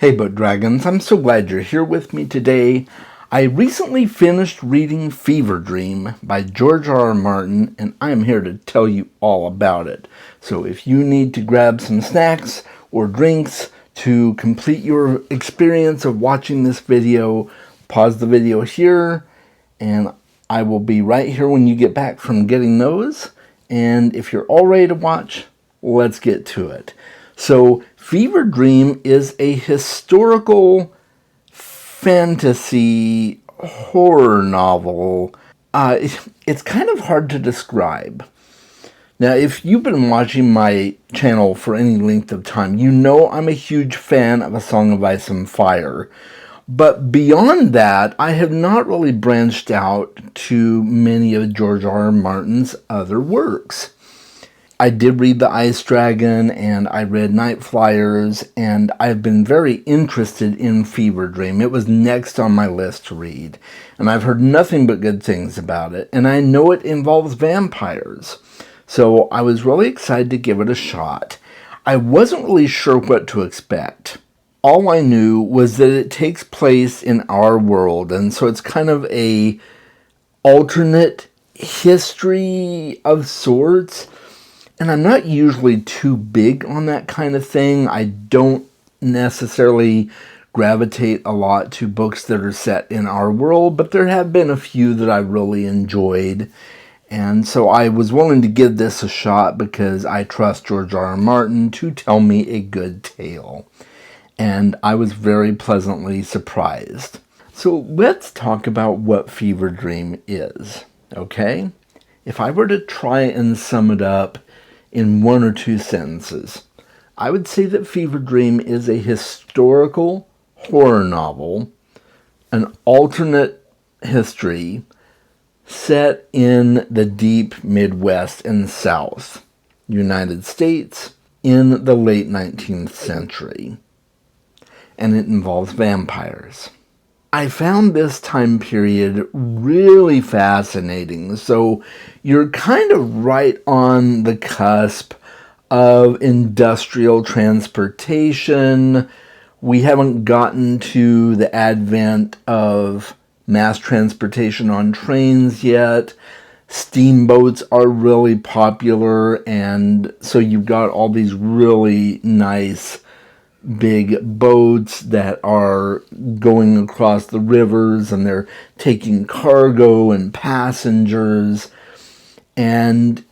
Hey Boat Dragons, I'm so glad you're here with me today. I recently finished reading Fevre Dream by George R.R. Martin, and I'm here to tell you all about it. So if you need to grab some snacks or drinks to complete your experience of watching this video, pause the video here, and I will be right here when you get back from getting those. And if you're all ready to watch, let's get to it. So, Fevre Dream is a historical fantasy horror novel. It's kind of hard to describe. Now, if you've been watching my channel for any length of time, you know I'm a huge fan of A Song of Ice and Fire. But beyond that, I have not really branched out to many of George R.R. Martin's other works. I did read The Ice Dragon, and I read Night Flyers, and I've been very interested in Fevre Dream. It was next on my list to read, and I've heard nothing but good things about it, and I know it involves vampires. So I was really excited to give it a shot. I wasn't really sure what to expect. All I knew was that it takes place in our world, and so it's kind of a alternate history of sorts. And I'm not usually too big on that kind of thing. I don't necessarily gravitate a lot to books that are set in our world, but there have been a few that I really enjoyed. And so I was willing to give this a shot because I trust George R.R. Martin to tell me a good tale. And I was very pleasantly surprised. So let's talk about what Fevre Dream is, okay? If I were to try and sum it up in one or two sentences, I would say that Fevre Dream is a historical horror novel, an alternate history set in the deep Midwest and South, United States, in the late 19th century. And it involves vampires. I found this time period really fascinating. So you're kind of right on the cusp of industrial transportation. We haven't gotten to the advent of mass transportation on trains yet. Steamboats are really popular, and so you've got all these really nice big boats that are going across the rivers, and they're taking cargo and passengers. And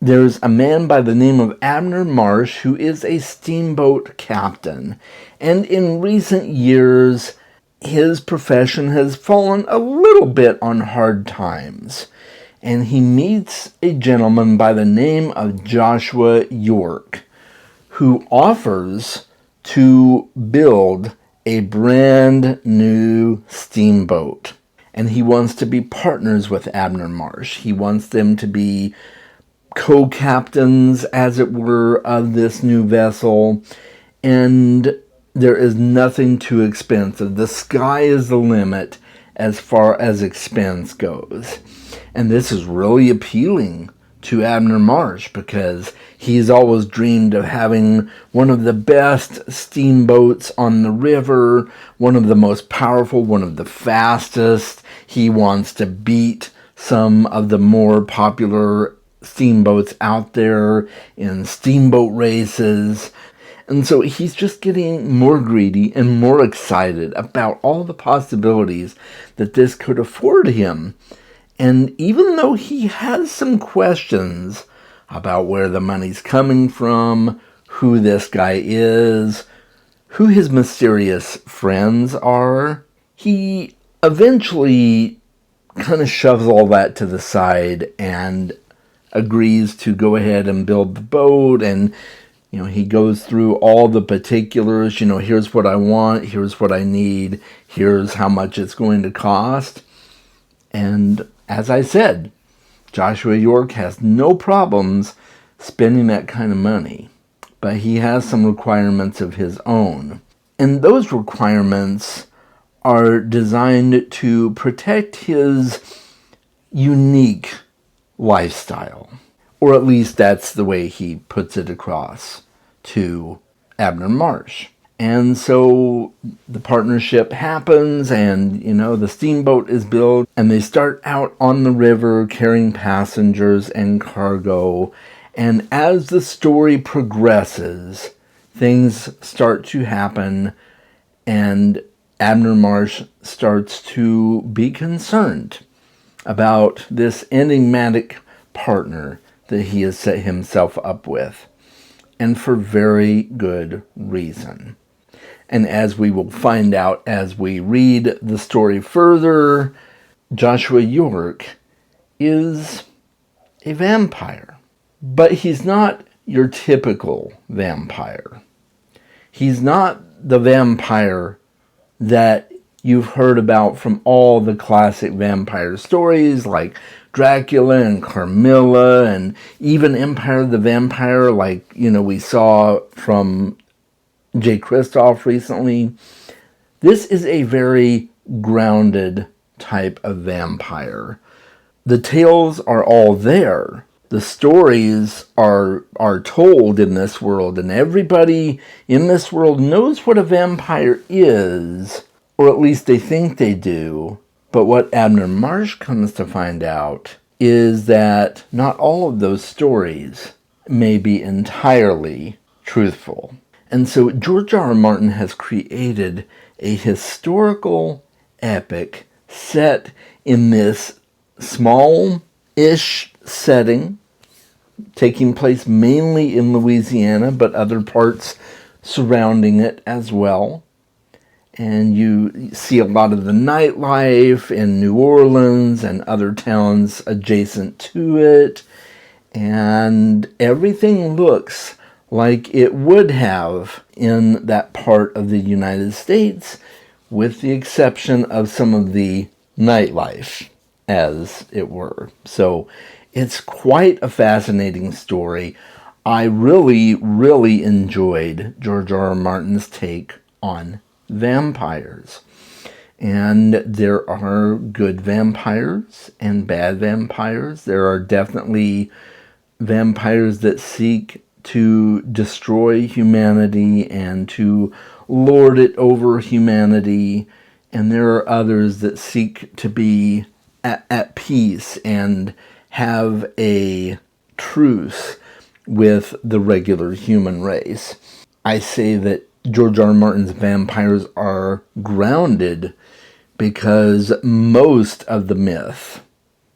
there's a man by the name of Abner Marsh who is a steamboat captain. And in recent years, his profession has fallen a little bit on hard times. And he meets a gentleman by the name of Joshua York, who offers to build a brand new steamboat. And he wants to be partners with Abner Marsh. He wants them to be co-captains, as it were, of this new vessel. And there is nothing too expensive. The sky is the limit as far as expense goes. And this is really appealing to Abner Marsh because he's always dreamed of having one of the best steamboats on the river, one of the most powerful, one of the fastest. He wants to beat some of the more popular steamboats out there in steamboat races. And so he's just getting more greedy and more excited about all the possibilities that this could afford him. And even though he has some questions about where the money's coming from, who this guy is, who his mysterious friends are, he eventually kind of shoves all that to the side and agrees to go ahead and build the boat. And he goes through all the particulars. Here's what I want, here's what I need, here's how much it's going to cost. And as I said, Joshua York has no problems spending that kind of money, but he has some requirements of his own. And those requirements are designed to protect his unique lifestyle. Or at least that's the way he puts it across to Abner Marsh. And so the partnership happens, and the steamboat is built, and they start out on the river carrying passengers and cargo. And as the story progresses, things start to happen, and Abner Marsh starts to be concerned about this enigmatic partner that he has set himself up with, and for very good reason. And as we will find out as we read the story further, Joshua York is a vampire. But he's not your typical vampire. He's not the vampire that you've heard about from all the classic vampire stories like Dracula and Carmilla and even Empire of the Vampire, like, we saw from Jay Kristoff recently. This is a very grounded type of vampire. The tales are all there. The stories are told in this world, and everybody in this world knows what a vampire is, or at least they think they do. But what Abner Marsh comes to find out is that not all of those stories may be entirely truthful. And so George R. R. Martin has created a historical epic set in this small-ish setting, taking place mainly in Louisiana, but other parts surrounding it as well. And you see a lot of the nightlife in New Orleans and other towns adjacent to it. And everything looks like it would have in that part of the United States, with the exception of some of the nightlife, as it were. So it's quite a fascinating story. I really, really enjoyed George R. R. Martin's take on vampires. And there are good vampires and bad vampires. There are definitely vampires that seek to destroy humanity and to lord it over humanity. And there are others that seek to be at peace and have a truce with the regular human race. I say that George R. R. Martin's vampires are grounded because most of the myth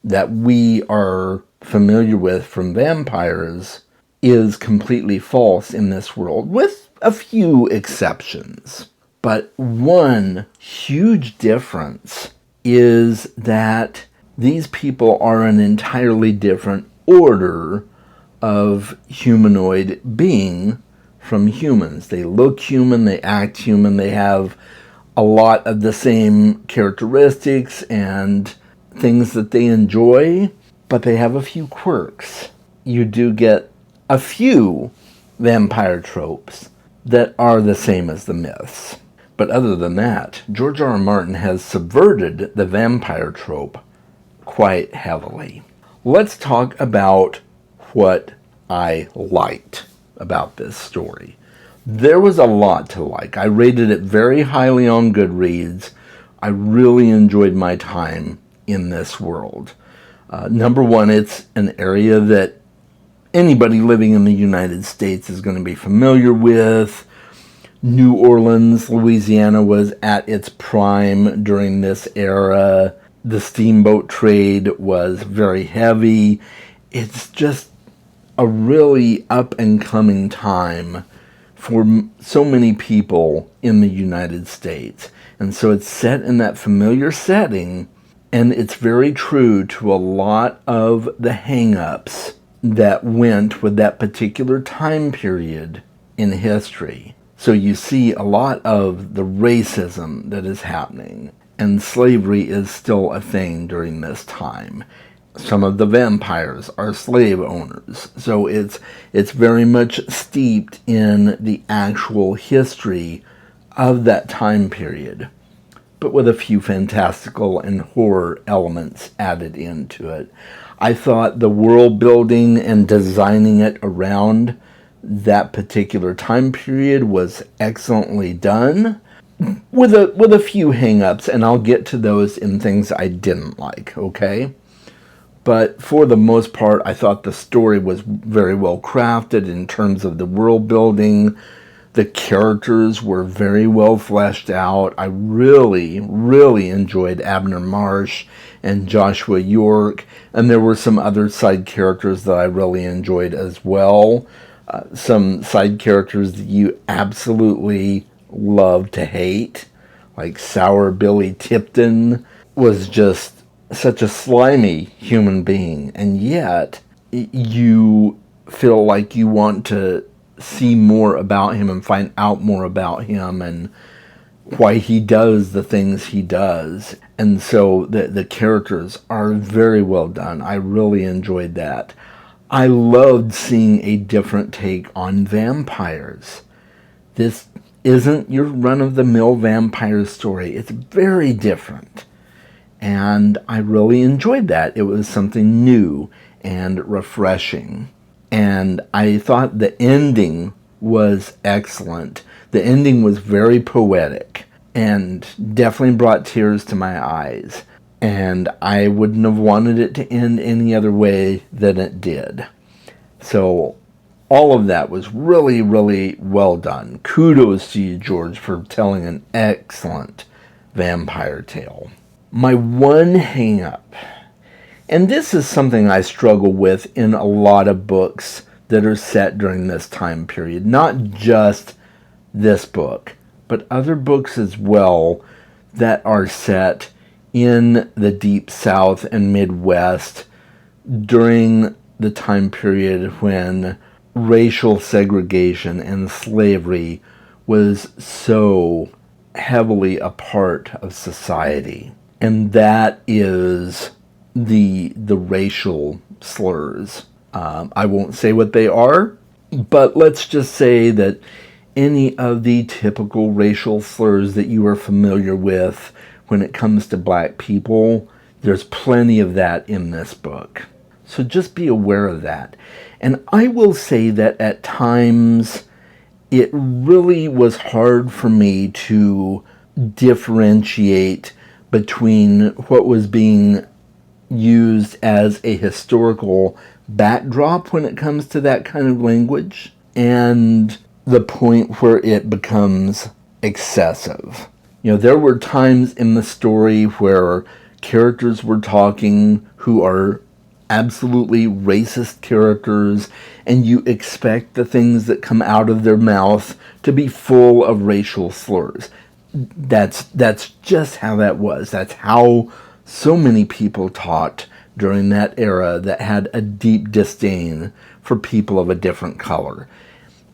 that we are familiar with from vampires is completely false in this world, with a few exceptions. But one huge difference is that these people are an entirely different order of humanoid being from humans. They look human, they act human, they have a lot of the same characteristics and things that they enjoy, but they have a few quirks. You do get a few vampire tropes that are the same as the myths. But other than that, George R. R. Martin has subverted the vampire trope quite heavily. Let's talk about what I liked about this story. There was a lot to like. I rated it very highly on Goodreads. I really enjoyed my time in this world. Number one, it's an area that anybody living in the United States is going to be familiar with. New Orleans, Louisiana was at its prime during this era. The steamboat trade was very heavy. It's just a really up-and-coming time for so many people in the United States. And so it's set in that familiar setting, and it's very true to a lot of the hang-ups that went with that particular time period in history. So you see a lot of the racism that is happening, and slavery is still a thing during this time. Some of the vampires are slave owners, so it's very much steeped in the actual history of that time period, but with a few fantastical and horror elements added into it. I thought the world building and designing it around that particular time period was excellently done, with a few hang-ups, and I'll get to those in things I didn't like, okay? But for the most part, I thought the story was very well crafted in terms of the world building. The characters were very well fleshed out. I really, really enjoyed Abner Marsh and Joshua York, and there were some other side characters that I really enjoyed as well. Some side characters that you absolutely love to hate, like Sour Billy Tipton was just such a slimy human being, and yet you feel like you want to see more about him and find out more about him and why he does the things he does. And so the characters are very well done. I really enjoyed that. I loved seeing a different take on vampires. This isn't your run-of-the-mill vampire story. It's very different. And I really enjoyed that. It was something new and refreshing. And I thought the ending was excellent. The ending was very poetic and definitely brought tears to my eyes. And I wouldn't have wanted it to end any other way than it did. So all of that was really, really well done. Kudos to you, George, for telling an excellent vampire tale. My one hang-up, and this is something I struggle with in a lot of books that are set during this time period, not just this book, but other books as well that are set in the Deep South and Midwest during the time period when racial segregation and slavery was so heavily a part of society. And that is the racial slurs. I won't say what they are, but let's just say that any of the typical racial slurs that you are familiar with when it comes to black people, there's plenty of that in this book. So just be aware of that. And I will say that at times it really was hard for me to differentiate between what was being used as a historical backdrop when it comes to that kind of language and the point where it becomes excessive. You know, there were times in the story where characters were talking who are absolutely racist characters, and you expect the things that come out of their mouth to be full of racial slurs. That's just how that was. That's how so many people talked during that era that had a deep disdain for people of a different color.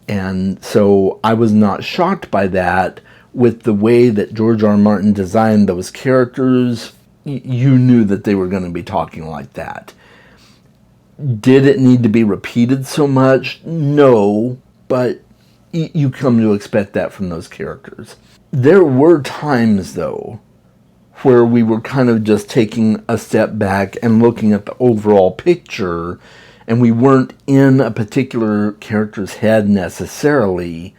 And so I was not shocked by that. With the way that George R. R. Martin designed those characters, you knew that they were going to be talking like that. Did it need to be repeated so much? No, but you come to expect that from those characters. There were times, though, where we were kind of just taking a step back and looking at the overall picture, and we weren't in a particular character's head necessarily,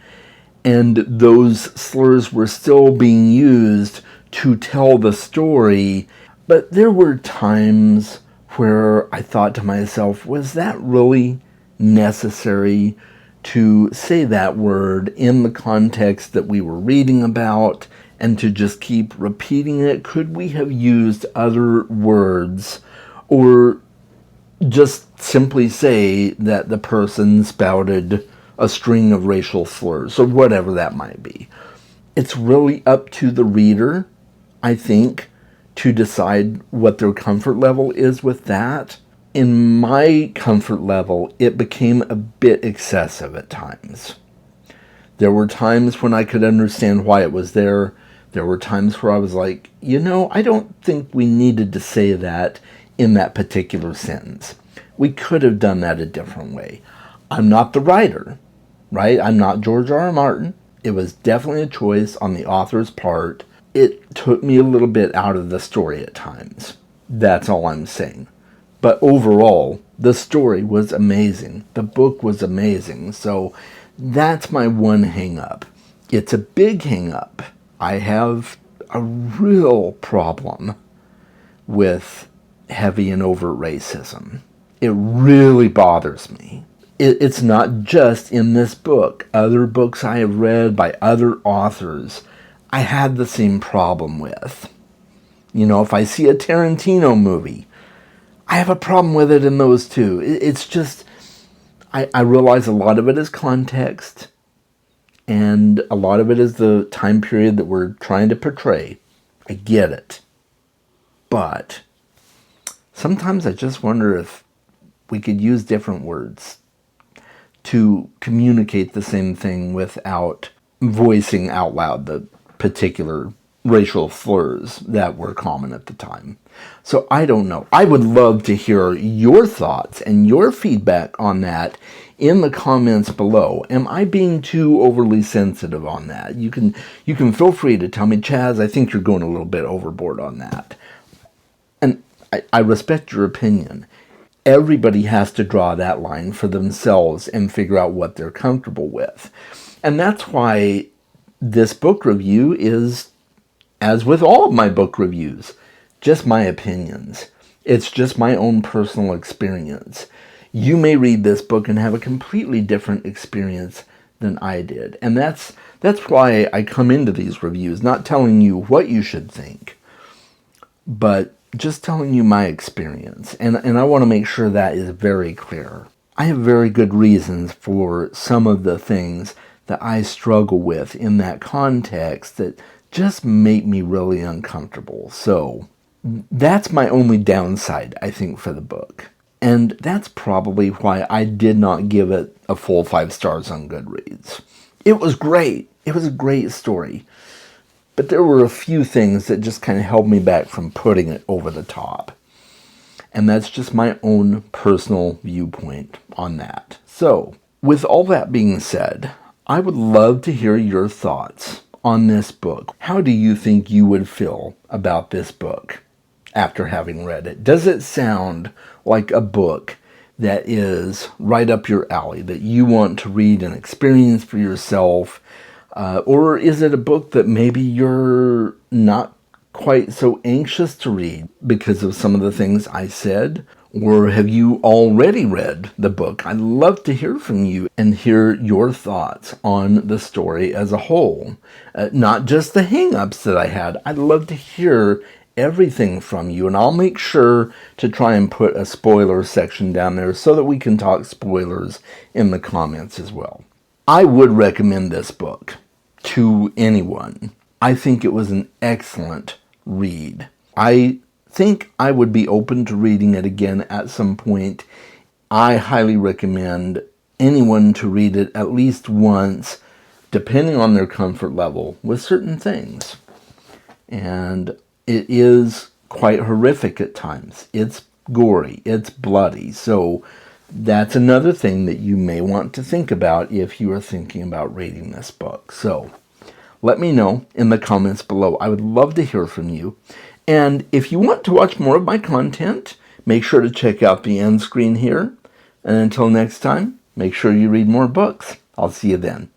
and those slurs were still being used to tell the story. But there were times where I thought to myself, was that really necessary to say that word in the context that we were reading about and to just keep repeating it? Could we have used other words or just simply say that the person spouted a string of racial slurs or whatever that might be? It's really up to the reader, I think, to decide what their comfort level is with that. In my comfort level, it became a bit excessive at times. There were times when I could understand why it was there. There were times where I was like, I don't think we needed to say that in that particular sentence. We could have done that a different way. I'm not the writer, right? I'm not George R. R. Martin. It was definitely a choice on the author's part. It took me a little bit out of the story at times. That's all I'm saying. But overall, The story was amazing. The book was amazing. So that's my one hang-up. It's a big hang-up. I have a real problem with heavy and overt racism. It really bothers me. It's not just in this book. Other books I have read by other authors, I had the same problem with. You know, if I see a Tarantino movie, I have a problem with it in those too. It's just, I realize a lot of it is context, and a lot of it is the time period that we're trying to portray. I get it. But sometimes I just wonder if we could use different words to communicate the same thing without voicing out loud the particular racial slurs that were common at the time. So I don't know. I would love to hear your thoughts and your feedback on that in the comments below. Am I being too overly sensitive on that? You can feel free to tell me, Chaz, I think you're going a little bit overboard on that. And I respect your opinion. Everybody has to draw that line for themselves and figure out what they're comfortable with. And that's why this book review is, as with all of my book reviews, just my opinions. It's just my own personal experience. You may read this book and have a completely different experience than I did. And that's why I come into these reviews, not telling you what you should think, but just telling you my experience. And I want to make sure that is very clear. I have very good reasons for some of the things that I struggle with in that context that just make me really uncomfortable. So that's my only downside, I think, for the book. And that's probably why I did not give it a full 5 stars on Goodreads. It was great. It was a great story. But there were a few things that just kind of held me back from putting it over the top. And that's just my own personal viewpoint on that. So, with all that being said, I would love to hear your thoughts on this book. How do you think you would feel about this book after having read it? Does it sound like a book that is right up your alley, that you want to read and experience for yourself? Or is it a book that maybe you're not quite so anxious to read because of some of the things I said? Or have you already read the book? I'd love to hear from you and hear your thoughts on the story as a whole. Not just the hang-ups that I had. I'd love to hear everything from you, and I'll make sure to try and put a spoiler section down there so that we can talk spoilers in the comments as well. I would recommend this book to anyone. I think it was an excellent read. I think I would be open to reading it again at some point. I highly recommend anyone to read it at least once, depending on their comfort level with certain things. And it is quite horrific at times. It's gory, it's bloody, so that's another thing that you may want to think about if you are thinking about reading this book. So let me know in the comments below. I would love to hear from you. And if you want to watch more of my content, make sure to check out the end screen here. And until next time, make sure you read more books. I'll see you then.